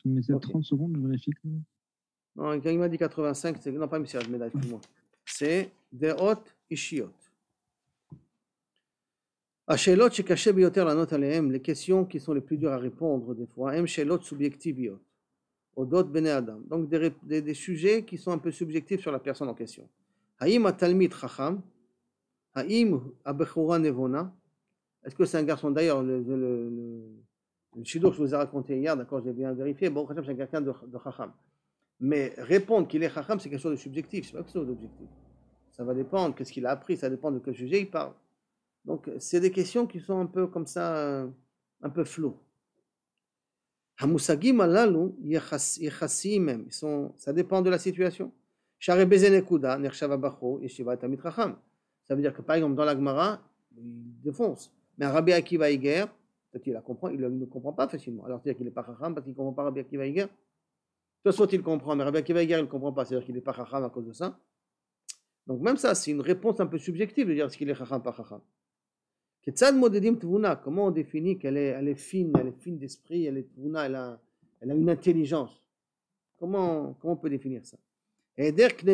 Tu me mettais Ok. 30 secondes, je vérifie. Non, quand il m'a dit 85, c'est... Non, pas Messiraj Médaille, excuse-moi. C'est Deot Ishiot. השאלות שקשה ביותר לענות עליהן, les questions qui sont les plus dures à répondre des fois, הן שאלות סובייקטיביות, אודות בני אדם. Donc des sujets qui sont un peu subjectifs sur la personne en question. האם התלמיד חכם? האם הבחורה נבונה? Est-ce que c'est un garçon? D'ailleurs, le shidour que je vous ai raconté hier, d'accord, j'ai bien vérifié, bon, c'est quelqu'un de chacham. Mais répondre qu'il est chacham, c'est quelque chose de subjectif, c'est pas quelque chose d'objectif. Ça va dépendre, qu'est-ce qu'il a appris, ça dépend de quel sujet il parle. Donc, c'est des questions qui sont un peu comme ça, un peu floues. Hamusagim alalu yechassim même, ça dépend de la situation. Share bezenekuda nershava bacho yeshiva tamid chacham. Ça veut dire que par exemple dans la Gemara, il défonce. Mais un Rabbi Akiva Iger, peut-être il ne comprend pas facilement. Alors c'est-à-dire qu'il n'est pas chacham parce qu'il ne comprend pas Rabbi Akiva Iger. Soit il comprend, mais Rabbi Akiva Iger il ne comprend pas, c'est-à-dire qu'il n'est pas chacham à cause de ça. Donc même ça, c'est une réponse un peu subjective de dire ce qu'il est chacham, pas chacham. Comment on définit qu'elle est fine d'esprit, elle est tvuna, elle a une intelligence. Comment on peut définir ça? Et donc,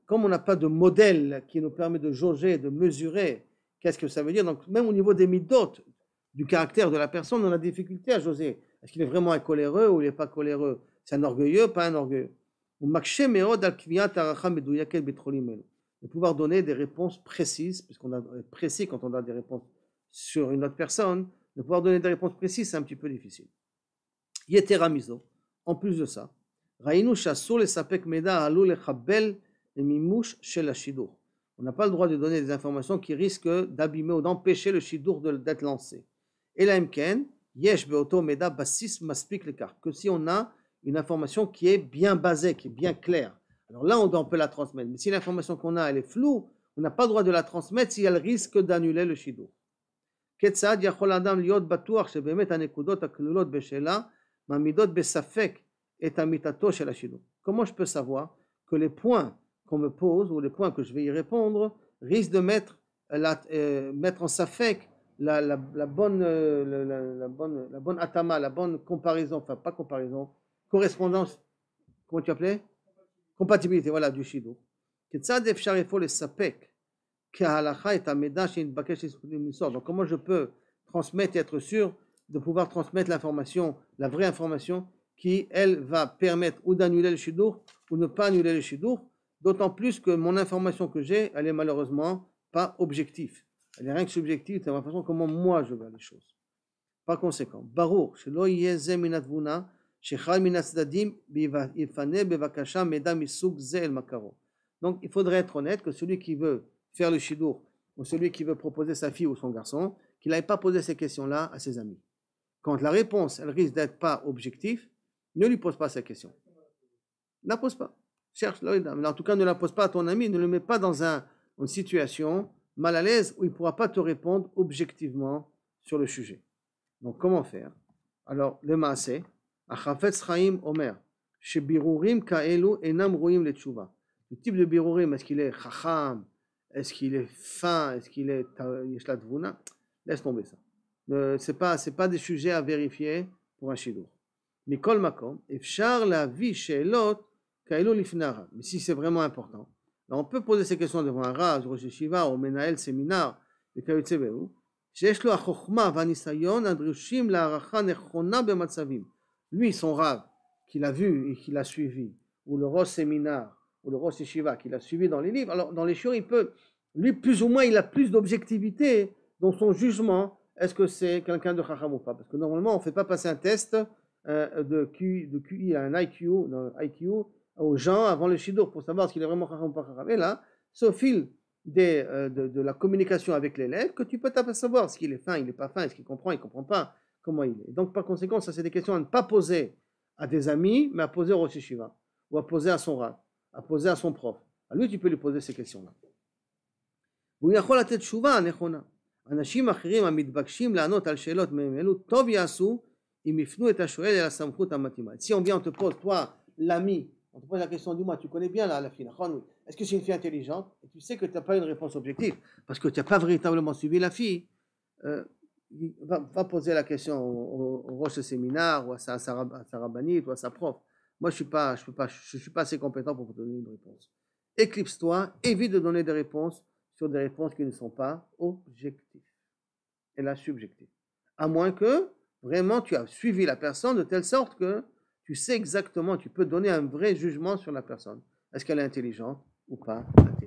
comme on n'a pas de modèle qui nous permet de jauger, de mesurer, qu'est-ce que ça veut dire? Donc, même au niveau des midot, du caractère de la personne, on a des difficultés à jauger. Est-ce qu'il est vraiment un coléreux ou il n'est pas coléreux? C'est un orgueilleux, pas un orgueilleux. De pouvoir donner des réponses précises, puisqu'on a précis quand on a des réponses sur une autre personne, de pouvoir donner des réponses précises, c'est un petit peu difficile. Yetera mizo, en plus de ça, ראינו שאסור לספק מידע העלול לחבל למימוש של השידור. On n'a pas le droit de donner des informations qui risquent d'abîmer ou d'empêcher le shidur d'être lancé. אלא אם כן, יש באותו מידע בסיס מספיק לכך, que si on a une information qui est bien basée, qui est bien claire. Alors là, on peut la transmettre. Mais si l'information qu'on a, elle est floue, on n'a pas le droit de la transmettre si elle risque d'annuler le shidur. כיצד יכול האדם להיות בטוח שבאמת הנקודות הכלולות בשאלה מעמידות בספק את אמיתתו של השידור? Comment je peux savoir que les points qu'on me pose ou les points que je vais y répondre risquent de mettre en safek la bonne atama, la bonne comparaison, enfin pas comparaison, correspondance, comment tu appelais? Compatibilité, voilà, du shidur. כיצד אפשר אפוא לספק כהלכה את המידע שנתבקש למסור? Donc comment je peux transmettre et être sûr de pouvoir transmettre l'information, la vraie information qui, elle, va permettre ou d'annuler le shidur ou ne pas annuler le shidur, d'autant plus que mon information que j'ai, elle est malheureusement pas objective. Elle est rien que subjective, c'est la façon comment moi je vois les choses. Par conséquent, ברור שלא יהיה זה מן התבונה שאחד מן הצדדים יפנה בבקשה מידע מסוג זה אל מכרו. Donc il faudrait être honnête que celui qui veut faire le shidur ou celui qui veut proposer sa fille ou son garçon, qu'il n'aille pas poser ces questions-là à ses amis. Quand la réponse, elle risque d'être pas objective, ne lui pose pas ces questions. Ne la pose pas. Cherche, mais en tout cas ne la pose pas à ton ami, ne le mets pas dans une situation mal à l'aise où il ne pourra pas te répondre objectivement sur le sujet. Donc comment faire? Alors le maaseh, Achafetz Chaim Omer, shebirurim kaelu enam roim letchuva. Le type de birurim, est-ce qu'il est chacham, est-ce qu'il est fin, est-ce qu'il est yeshla tvuna? Laisse tomber ça. C'est pas des sujets à vérifier pour un shidur. Mikol makom, efshar lavi sheelot kaelu lifnei harav. Mais si c'est vraiment important, alors on peut poser ces questions devant un rav, rosh yeshiva ou menael séminaire, et kayotze behu. שיש לו החוכמה והניסיון הדרושים להערכה נכונה במצבים. Lui, son rave, qu'il a vu et qu'il a suivi, ou le rosh séminaire, ou le rosh yeshiva, qu'il a suivi dans les livres, alors dans les shiur, il peut, lui, plus ou moins, il a plus d'objectivité dans son jugement, est-ce que c'est quelqu'un de chacham ou pas? Parce que normalement, on ne fait pas passer un test de QI, un IQ aux gens avant le shidur pour savoir s'il est vraiment chacham ou pas chacham. Et là, c'est au fil de la communication avec l'élève que tu peux savoir s'il est fin, il n'est pas fin, est-ce qu'il comprend, il ne comprend pas, comment il est. Donc par conséquent, ça c'est des questions à ne pas poser à des amis, mais à poser au rosh yeshiva, ou à poser à son rav, à poser à son prof. À lui, tu peux lui poser ces questions-là. והוא יכול לתת תשובה נכונה. אנשים אחרים המתבקשים לענות על שאלות מהם אלו, טוב יעשו אם יפנו את השואל אל הסמכות המתאימה. Si on vient, on te pose, toi, l'ami, on te pose la question, dis-moi, tu connais bien la fille, est-ce que c'est une fille intelligente? Et tu sais que tu n'as pas une réponse objective, parce que tu n'as pas véritablement suivi la fille. va poser la question au roche de séminaire ou à sa rabbinite ou à sa prof. Moi, je suis pas assez compétent pour vous donner une réponse. Éclipse-toi, évite de donner des réponses sur des réponses qui ne sont pas objectives et là subjectives. À moins que vraiment tu as suivi la personne de telle sorte que tu sais exactement, tu peux donner un vrai jugement sur la personne. Est-ce qu'elle est intelligente ou pas intelligente?